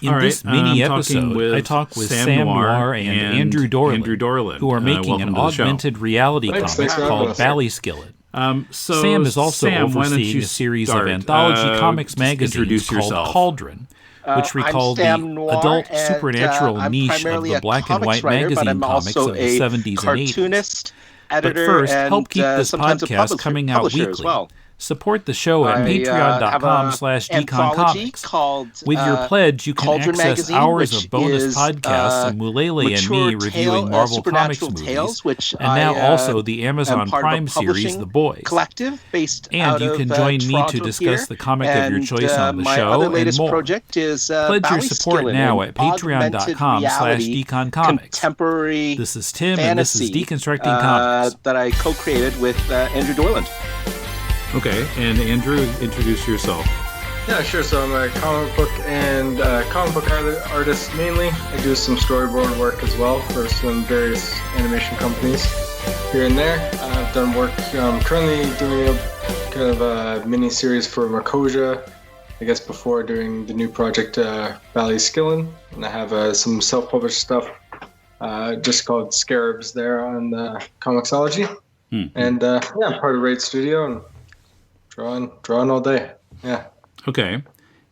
In this mini episode, I talk with Sam Noir and Andrew Dorland, who are making an augmented reality comic called Ballyskillen. Sam is also overseeing a series of anthology comics magazines called Cauldron, which recall the adult supernatural niche of the black and white magazine comics of the 70s and 80s. But first, help keep this podcast coming out weekly. Support the show at patreon.com/deconcomics. With your pledge, you can Cauldron access hours of bonus podcasts and Mulele and me reviewing Marvel Comics movies, and now also the Amazon Prime series, The Boys. And you can join me to discuss the comic of your choice on the show and more. Pledge your support now at patreon.com/deconcomics. This is Tim, and this is Deconstructing Comics. That I co-created with Andrew Dorland. Okay, and Andrew, introduce yourself. Yeah, sure. So I'm a comic book artist mainly. I do some storyboard work as well for some various animation companies here and there. I've done work. I'm currently doing a kind of a mini series for Makosia, I guess before doing the new project Ballyskillen, and I have some self-published stuff just called Scarabs there on Comixology. And I'm part of Raid Studio and drawing all day. Yeah. Okay.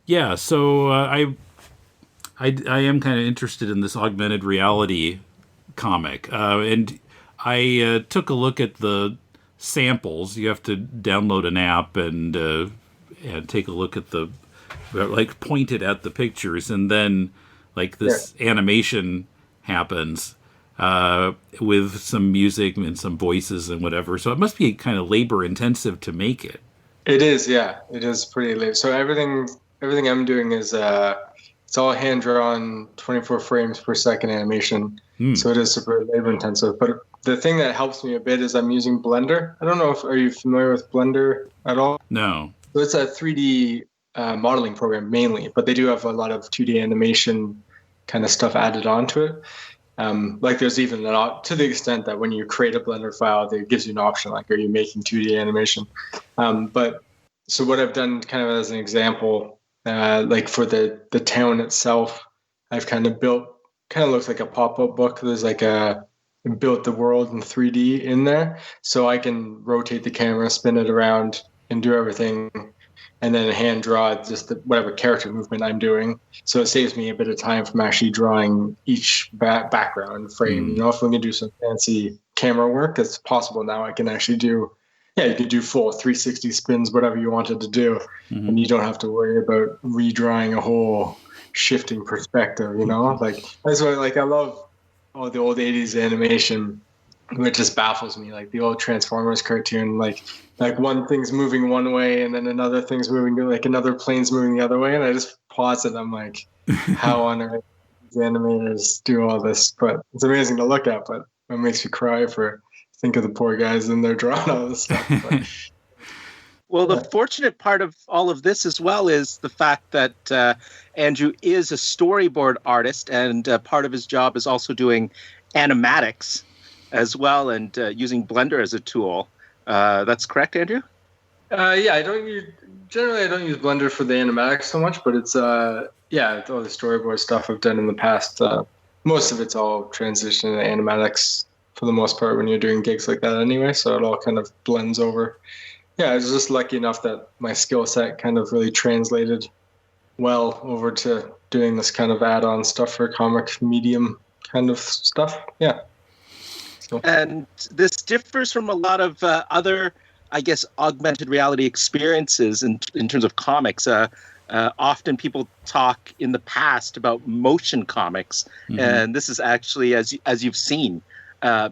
Yeah. So I am kind of interested in this augmented reality comic, and I took a look at the samples. You have to download an app and take a look at point it at the pictures, and then this animation happens with some music and some voices and whatever. So it must be kind of labor intensive to make it. It is, yeah. It is pretty late. So everything I'm doing is it's all hand drawn, 24 frames per second animation. So it is super labor intensive. But the thing that helps me a bit is I'm using Blender. I don't know are you familiar with Blender at all? No. So it's a 3D modeling program mainly, but they do have a lot of 2D animation kind of stuff added onto it. There's even to the extent that when you create a Blender file, it gives you an option, are you making 2D animation? But so what I've done kind of as an example, for the town itself, I've kind of looks like a pop-up book. There's built the world in 3D in there. So I can rotate the camera, spin it around and do everything, and then hand draw just whatever character movement I'm doing. So it saves me a bit of time from actually drawing each background frame. If we can do some fancy camera work, it's possible now. I can actually do, you could do full 360 spins, whatever you wanted to do. And you don't have to worry about redrawing a whole shifting perspective, That's why, I love all the old 80s animation. It just baffles me, the old Transformers cartoon, one thing's moving one way and then another thing's moving, another plane's moving the other way, and I just pause it. I'm like, how on earth these animators do all this? But it's amazing to look at, but it makes me cry think of the poor guys and they're drawing all this stuff. Well, the fortunate part of all of this as well is the fact that Andrew is a storyboard artist, and part of his job is also doing animatics as well, and using Blender as a tool. That's correct, Andrew? I don't use Blender for the animatics so much, but it's all the storyboard stuff I've done in the past. Most of it's all transition to animatics for the most part when you're doing gigs like that anyway, so it all kind of blends over. I was just lucky enough that my skill set kind of really translated well over to doing this kind of add-on stuff for comic medium kind of stuff. Yeah. So. And this differs from a lot of other, I guess, augmented reality experiences in terms of comics. Often people talk in the past about motion comics, and this is actually, as you've seen,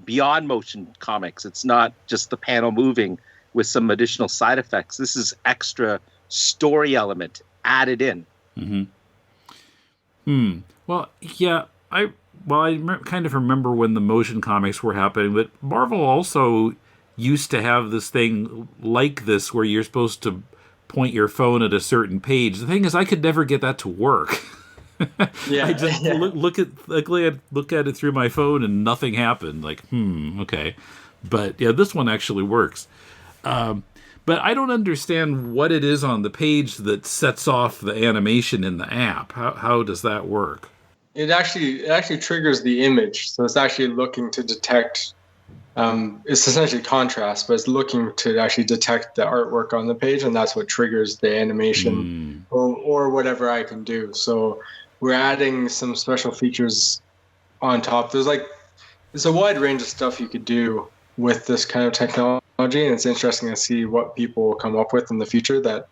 beyond motion comics. It's not just the panel moving with some additional side effects. This is extra story element added in. Well, yeah, I kind of remember when the motion comics were happening, but Marvel also used to have this thing like this where you're supposed to point your phone at a certain page. The thing is, I could never get that to work. I just look at it through my phone and nothing happened. Okay. But yeah, this one actually works. But I don't understand what it is on the page that sets off the animation in the app. How does that work? It actually triggers the image. So it's actually looking to detect, it's essentially contrast, but it's looking to actually detect the artwork on the page, and that's what triggers the animation or whatever I can do. So we're adding some special features on top. There's a wide range of stuff you could do with this kind of technology, and it's interesting to see what people will come up with in the future. That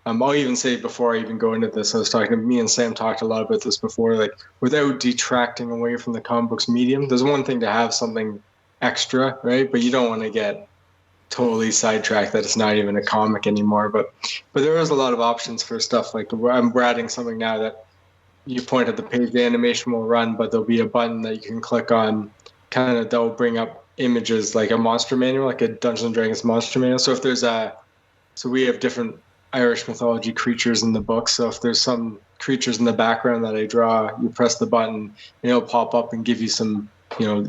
I'll even say, before I even go into this, I was talking to me and Sam talked a lot about this before, like without detracting away from the comic books medium. There's one thing to have something extra, right? But you don't want to get totally sidetracked that it's not even a comic anymore. But there is a lot of options for stuff. Like we're adding something now that you point at the page, the animation will run, but there'll be a button that you can click on, kind of, that will bring up images like a monster manual, like a Dungeons and Dragons monster manual. So if there's so we have different Irish mythology creatures in the book. So if there's some creatures in the background that I draw, you press the button and it'll pop up and give you some,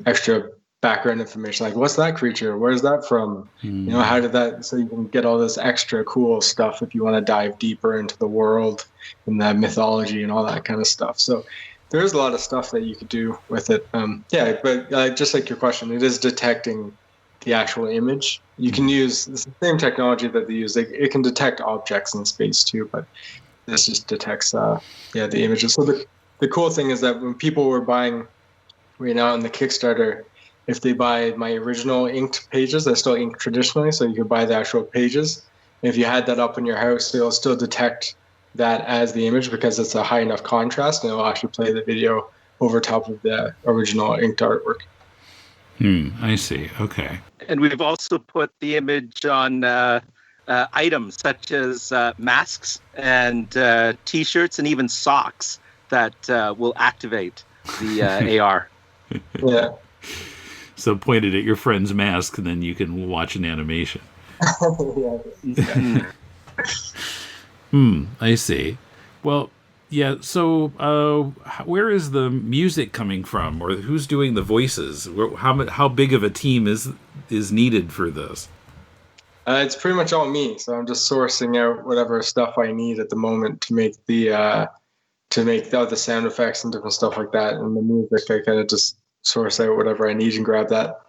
extra background information. Like, what's that creature? Where's that from? How did that, so you can get all this extra cool stuff if you want to dive deeper into the world and the mythology and all that kind of stuff. So there's a lot of stuff that you could do with it. But just like your question, it is detecting the actual image. You can use the same technology that they use. It can detect objects in space too, but this just detects the images. So the cool thing is that when people were buying right now on the Kickstarter, if they buy my original inked pages, they're still inked traditionally, so you can buy the actual pages. If you had that up in your house, it'll still detect that as the image because it's a high enough contrast, and it'll actually play the video over top of the original inked artwork. I see. Okay. And we've also put the image on items such as masks and T-shirts and even socks that will activate the AR. Yeah. So point it at your friend's mask, and then you can watch an animation. I see. Well, yeah. So, where is the music coming from, or who's doing the voices? How big of a team is needed for this? It's pretty much all me. So I'm just sourcing out whatever stuff I need at the moment to make the sound effects and different stuff like that, and the music. I kind of just source out whatever I need and grab that.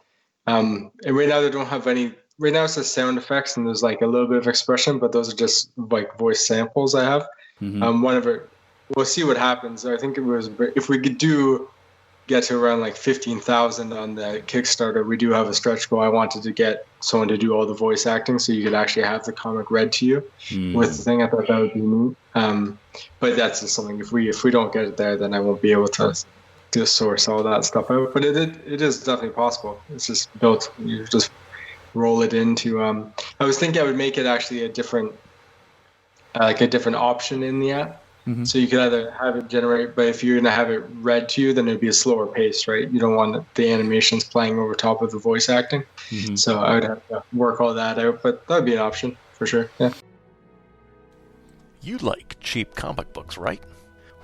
And right now they don't have any. Right now it's just sound effects and there's like a little bit of expression, but those are just like voice samples I have. We'll see what happens. I think if we could get to around like 15,000 on the Kickstarter, we do have a stretch goal. I wanted to get someone to do all the voice acting so you could actually have the comic read to you with the thing. I thought that would be neat. But that's just something, if we don't get it there, then I won't be able to source all that stuff out. But it is definitely possible. It's just built. You just roll it into. I was thinking I would make it actually a different option in the app. So you could either have it generate, but if you're going to have it read to you, then it'd be a slower pace, right? You don't want the animations playing over top of the voice acting. So I would have to work all that out, but that would be an option for sure. Yeah. You like cheap comic books, right?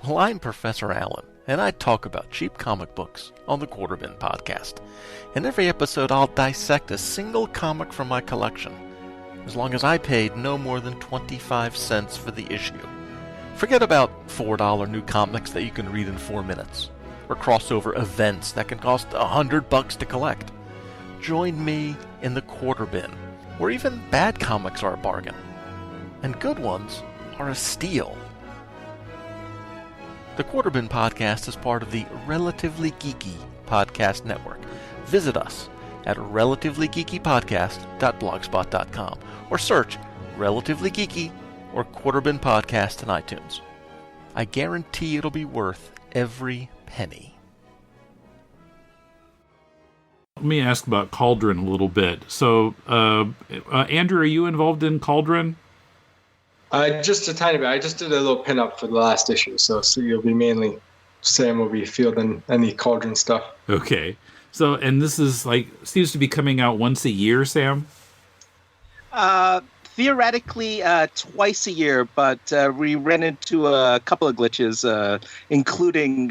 Well, I'm Professor Allen, and I talk about cheap comic books on the Quarterbin podcast. In every episode, I'll dissect a single comic from my collection, as long as I paid no more than 25 cents for the issue. Forget about $4 new comics that you can read in 4 minutes, or crossover events that can cost $100 to collect. Join me in the Quarterbin, where even bad comics are a bargain, and good ones are a steal. The Quarterbin podcast is part of the Relatively Geeky Podcast Network. Visit us at relativelygeekypodcast.blogspot.com or search Relatively Geeky or Quarterbin Podcast in iTunes. I guarantee it'll be worth every penny. Let me ask about Cauldron a little bit. So, Andrew, are you involved in Cauldron? Just a tiny bit. I just did a little pin-up for the last issue, so you'll be mainly, Sam will be fielding any Cauldron stuff. Okay. So, and this is seems to be coming out once a year, Sam? Theoretically, twice a year, but we ran into a couple of glitches, including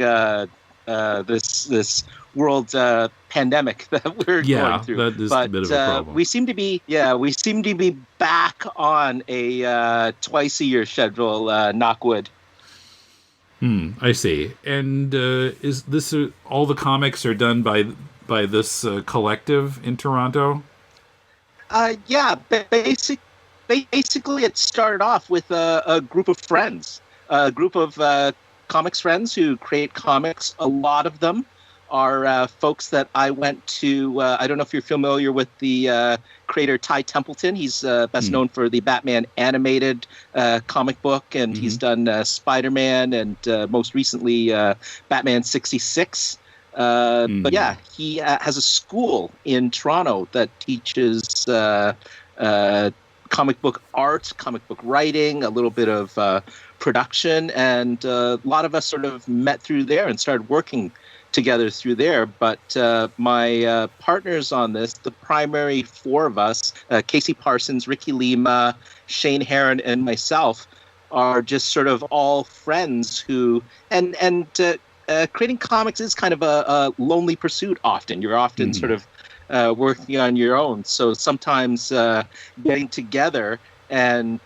this world pandemic that we're going through. That is a bit of a problem. We seem to be back on a twice-a-year schedule. Knock wood. I see. And is this all the comics are done by this collective in Toronto? Basically, it started off with a group of friends, a group of comics friends who create comics. A lot of them are folks that I went to. I don't know if you're familiar with the creator Ty Templeton. He's best known for the Batman animated comic book, and he's done Spider-Man and most recently Batman 66. But yeah, he has a school in Toronto that teaches comic book art, comic book writing, a little bit of production, and a lot of us sort of met through there and started working together through there. But my partners on this, the primary four of us, Casey Parsons, Ricky Lima, Shane Heron, and myself, are just sort of all friends who, and creating comics is kind of a lonely pursuit often. You're often sort of working on your own. So sometimes getting together and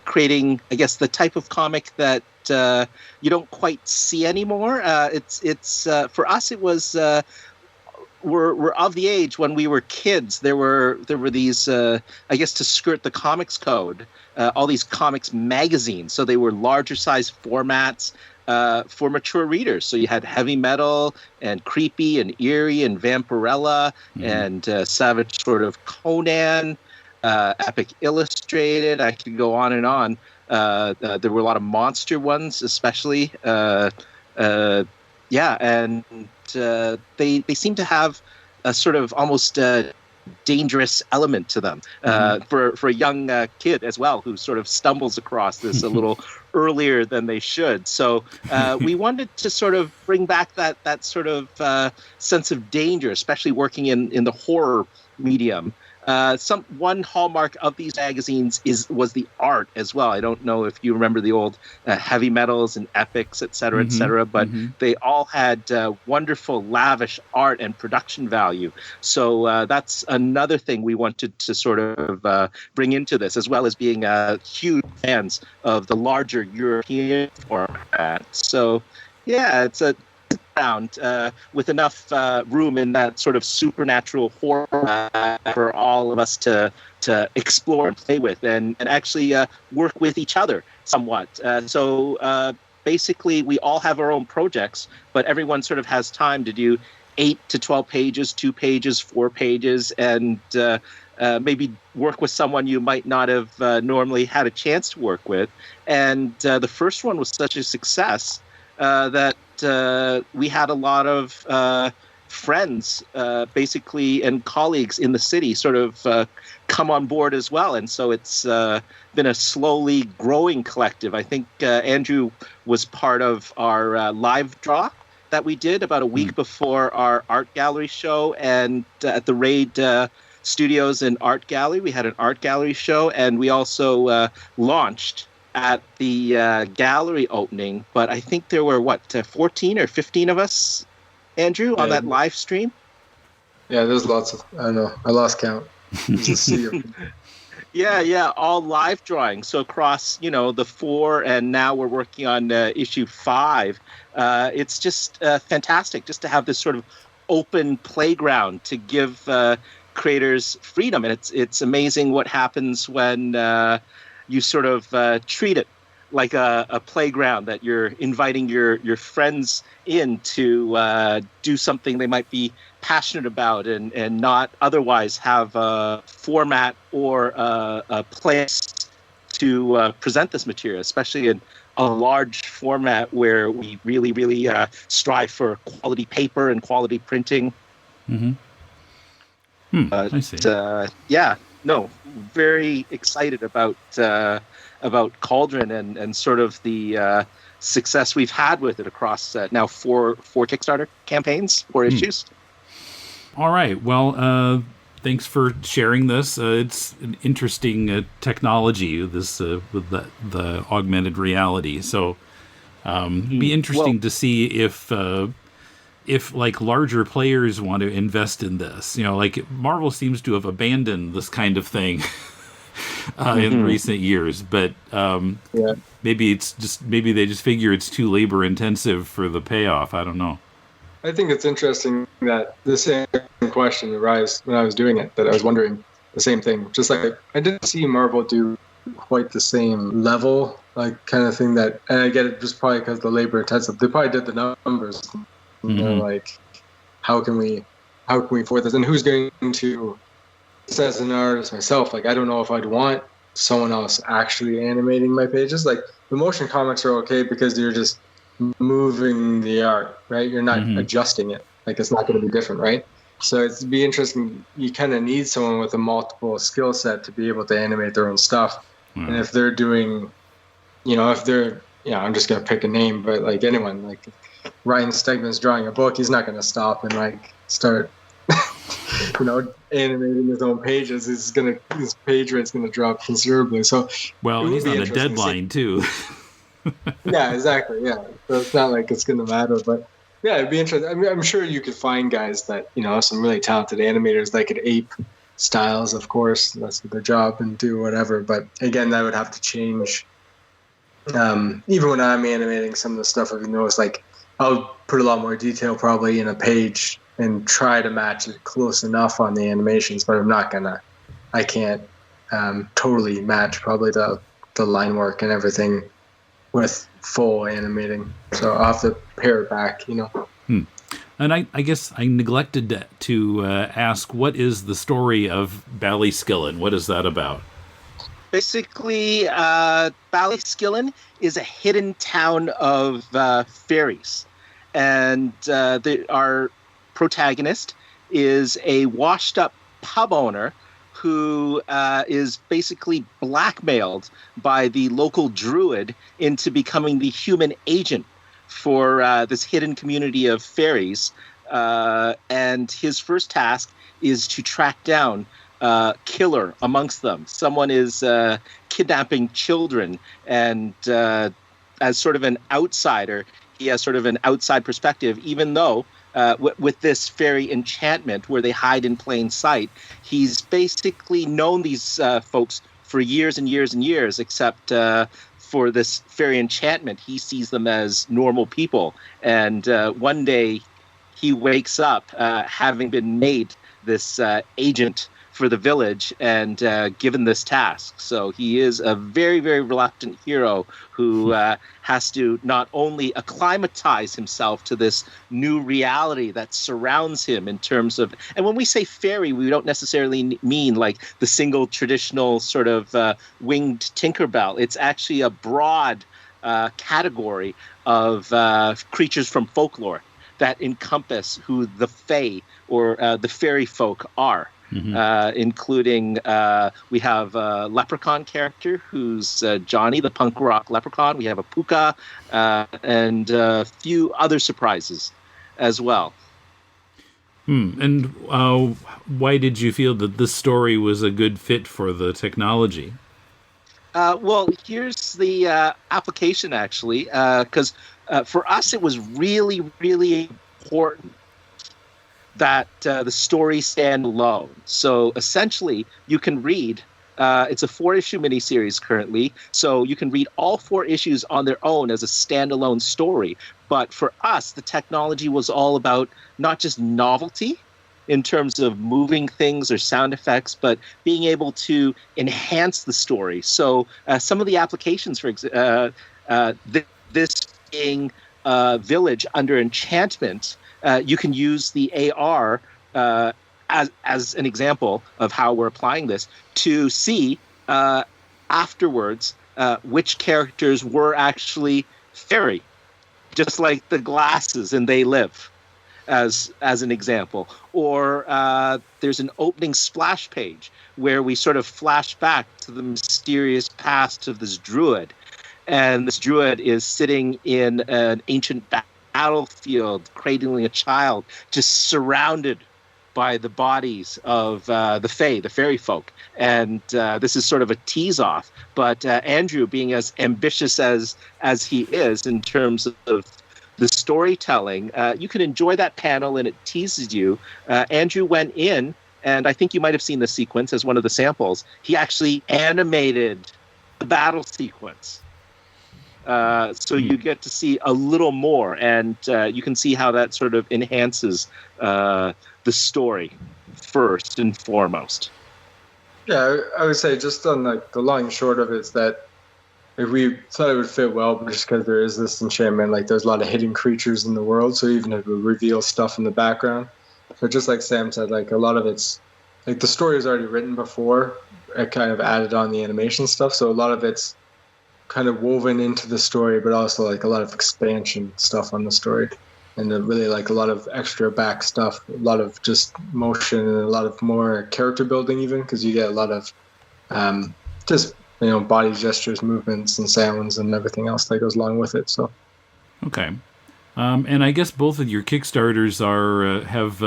creating, I guess, the type of comic that you don't quite see anymore. It's for us, it was we're of the age when we were kids. There were these, I guess, to skirt the comics code, all these comics magazines. So they were larger size formats. For mature readers. So you had Heavy Metal and Creepy and Eerie and Vampirella and Savage Sword of Conan, Epic Illustrated. I could go on and on. There were a lot of monster ones, especially. And they seem to have a sort of almost dangerous element to them for a young kid as well, who sort of stumbles across this a little earlier than they should. So we wanted to sort of bring back that sort of sense of danger, especially working in the horror medium. One hallmark of these magazines was the art as well. I don't know if you remember the old Heavy Metals and Epics, et cetera, but they all had wonderful, lavish art and production value. So that's another thing we wanted to sort of bring into this, as well as being huge fans of the larger European format. So yeah, it's a around with enough room in that sort of supernatural horror for all of us to explore and play with and actually work with each other somewhat. So basically we all have our own projects, but everyone sort of has time to do 8 to 12 pages, 2 pages, 4 pages, and maybe work with someone you might not have normally had a chance to work with. And the first one was such a success that we had a lot of friends, basically, and colleagues in the city sort of come on board as well. And so it's been a slowly growing collective. I think Andrew was part of our live draw that we did about a week before our art gallery show. And at the Raid Studios and Art Gallery, we had an art gallery show, and we also launched at the gallery opening. But I think there were 14 or 15 of us, Andrew, on that live stream. Yeah, there's lots of, I don't know, I lost count. Yeah, all live drawings. So across, the 4, and now we're working on issue 5. It's just fantastic just to have this sort of open playground to give creators freedom. And it's amazing what happens when you sort of treat it like a playground, that you're inviting your friends in to do something they might be passionate about and not otherwise have a format or a place to present this material, especially in a large format where we really, really strive for quality paper and quality printing. I see. Very excited about Cauldron and sort of the success we've had with it across now four Kickstarter campaigns, 4 issues. All right. Well, thanks for sharing this. It's an interesting technology, this with the augmented reality. So it'd be interesting to see if if like larger players want to invest in this, like Marvel seems to have abandoned this kind of thing in recent years, but maybe they just figure it's too labor intensive for the payoff. I don't know. I think it's interesting that the same question arose when I was doing it, that I was wondering the same thing. Just like I didn't see Marvel do quite the same level, like kind of thing that, and I get it just probably because the labor intensive. They probably did the numbers. And they're like, how can we afford this? And who's going to, as an artist myself, like I don't know if I'd want someone else actually animating my pages. Like the motion comics are okay because you're just moving the art, right? You're not adjusting it. Like it's not going to be different, right? So it'd be interesting. You kind of need someone with a multiple skill set to be able to animate their own stuff. And if they're doing, I'm just going to pick a name, but like anyone, like Ryan Stegman's drawing a book, he's not going to stop and like start, animating his own pages. His page rate's going to drop considerably. So, well, he's on a deadline too. Yeah, exactly. Yeah, so it's not like it's going to matter, but yeah, it'd be interesting. I mean, I'm sure you could find guys that some really talented animators that could ape styles. Of course, that's their job and do whatever. But again, that would have to change. Even when I'm animating some of the stuff, I've noticed like I'll put a lot more detail probably in a page and try to match it close enough on the animations, but I can't totally match probably the line work and everything with full animating. So I'll have to pare it back, And I guess I neglected to ask, what is the story of Ballyskillen? What is that about? Basically, Ballyskillen is a hidden town of fairies. And our protagonist is a washed-up pub owner who is basically blackmailed by the local druid into becoming the human agent for this hidden community of fairies. And his first task is to track down killer amongst them. Someone is kidnapping children, and as sort of an outsider, he has sort of an outside perspective, even though with this fairy enchantment where they hide in plain sight, he's basically known these folks for years and years and years, except for this fairy enchantment, he sees them as normal people. And one day he wakes up having been made this agent for the village and given this task. So he is a very, very reluctant hero who has to not only acclimatize himself to this new reality that surrounds him in terms of, and when we say fairy, we don't necessarily mean like the single traditional sort of winged Tinkerbell. It's actually a broad category of creatures from folklore that encompass who the fae or the fairy folk are. Including we have a leprechaun character who's Johnny, the punk rock leprechaun. We have a puka and a few other surprises as well. And why did you feel that this story was a good fit for the technology? Well, here's the application, actually, because for us it was really, really important that the story stand alone. So essentially, you can read, it's a 4-issue miniseries currently, so you can read all 4 issues on their own as a standalone story. But for us, the technology was all about not just novelty in terms of moving things or sound effects, but being able to enhance the story. So some of the applications, for this being village under enchantment, you can use the AR as an example of how we're applying this to see afterwards which characters were actually fairy, just like the glasses in They Live, as an example. Or there's an opening splash page where we sort of flash back to the mysterious past of this druid. And this druid is sitting in an ancient battlefield, cradling a child, just surrounded by the bodies of the fae, the fairy folk. And this is sort of a tease-off. But Andrew, being as ambitious as he is in terms of the storytelling, you can enjoy that panel and it teases you. Andrew went in, and I think you might have seen the sequence as one of the samples. He actually animated the battle sequence. So you get to see a little more, and you can see how that sort of enhances the story first and foremost. Yeah, I would say just on like the long and short of it is that if we thought it would fit well, just because there is this enchantment, like there's a lot of hidden creatures in the world, so even if we reveal stuff in the background. But just like Sam said, like a lot of it's like the story is already written before it kind of added on the animation stuff, so a lot of it's kind of woven into the story, but also like a lot of expansion stuff on the story, and really like a lot of extra back stuff, a lot of just motion and a lot of more character building, even because you get a lot of just body gestures, movements, and sounds, and everything else that goes along with it. So, okay, and I guess both of your Kickstarters have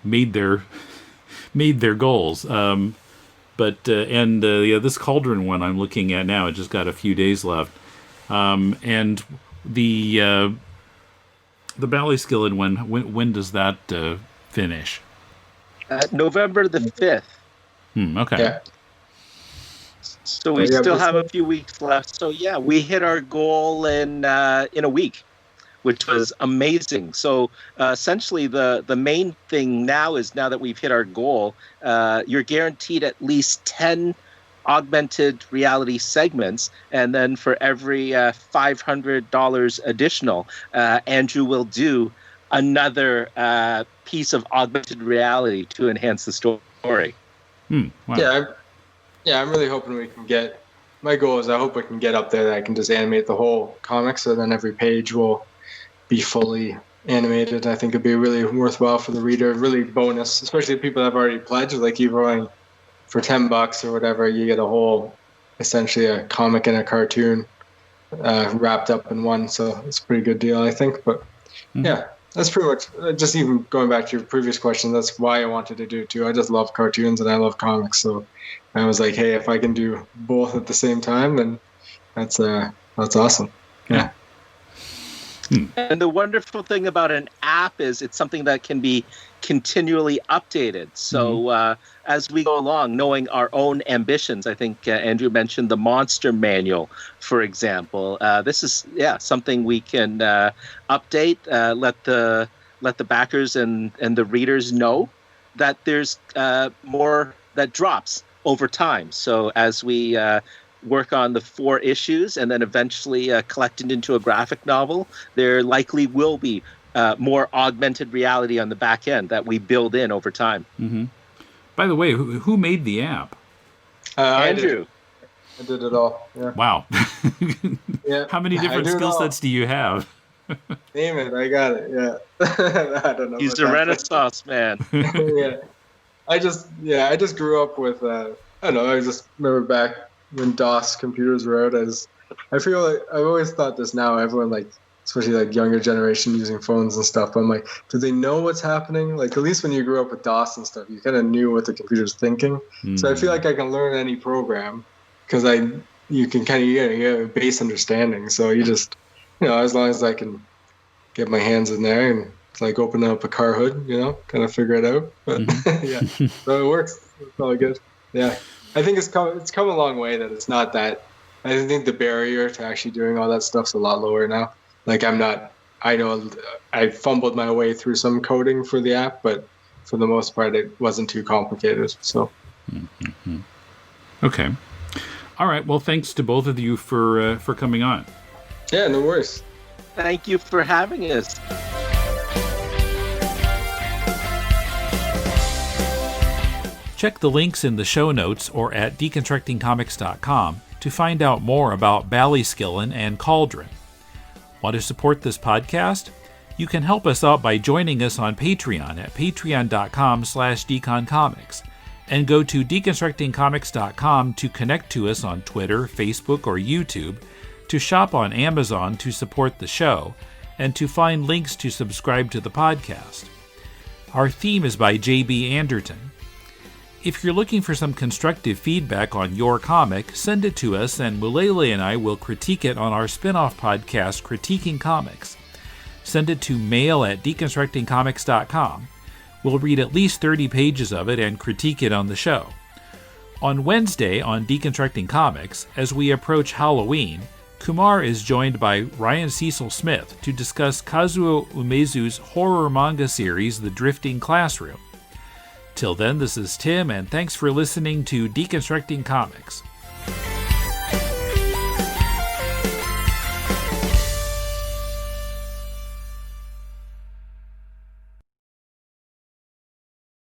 made their goals. But this Cauldron one I'm looking at now, it just got a few days left, and the Ballyskillen one, when does that finish? November the 5th. Okay. Yeah. So we still have a few weeks left. So yeah, we hit our goal in a week, which was amazing. So essentially the main thing now is, now that we've hit our goal, you're guaranteed at least 10 augmented reality segments. And then for every $500 additional, Andrew will do another piece of augmented reality to enhance the story. Wow. Yeah, I'm really hoping we can get, my goal is I hope we can get up there that I can just animate the whole comic, so then every page will be fully animated. I think it'd be really worthwhile for the reader, really bonus, especially people that have already pledged, like you're going for $10 or whatever, you get a whole, essentially a comic and a cartoon wrapped up in one, so it's a pretty good deal, I think. But yeah, that's pretty much, just even going back to your previous question, that's why I wanted to do it too. I just love cartoons and I love comics, so I was like, hey, if I can do both at the same time, then that's awesome. Yeah. And the wonderful thing about an app is it's something that can be continually updated. So as we go along, knowing our own ambitions, I think Andrew mentioned the monster manual, for example. This is something we can update, let the backers and the readers know that there's more that drops over time. So as we work on the 4 issues and then eventually collected into a graphic novel, there likely will be more augmented reality on the back end that we build in over time. Mm-hmm. By the way, who made the app? Andrew. I did it all. Yeah. Wow. Yeah. How many different skill sets do you have? Name it. I got it. Yeah. I don't know. He's a Renaissance man. Yeah. I just grew up with, I don't know, I just remember back when DOS computers were out, I feel like I've always thought this now, everyone like, especially like younger generation using phones and stuff, but I'm like, do they know what's happening? Like at least when you grew up with DOS and stuff, you kind of knew what the computer's thinking. So I feel like I can learn any program because you can kind of get a base understanding. So you just, as long as I can get my hands in there and it's like opening up a car hood, kind of figure it out. But yeah, so it works. It's probably good. Yeah, I think it's come a long way that it's not that. I think the barrier to actually doing all that stuff's a lot lower now. Like I know I fumbled my way through some coding for the app, but for the most part, it wasn't too complicated. So. Mm-hmm. Okay. All right. Well, thanks to both of you for coming on. Yeah, no worries. Thank you for having us. Check the links in the show notes or at deconstructingcomics.com to find out more about Ballyskillen and Cauldron. Want to support this podcast? You can help us out by joining us on Patreon at patreon.com/deconcomics and go to deconstructingcomics.com to connect to us on Twitter, Facebook, or YouTube, to shop on Amazon to support the show, and to find links to subscribe to the podcast. Our theme is by J.B. Anderton. If you're looking for some constructive feedback on your comic, send it to us and Mulele and I will critique it on our spin-off podcast, Critiquing Comics. send it to mail@deconstructingcomics.com. We'll read at least 30 pages of it and critique it on the show. On Wednesday on Deconstructing Comics, as we approach Halloween, Kumar is joined by Ryan Cecil Smith to discuss Kazuo Umezu's horror manga series, The Drifting Classroom. Till then, this is Tim, and thanks for listening to Deconstructing Comics.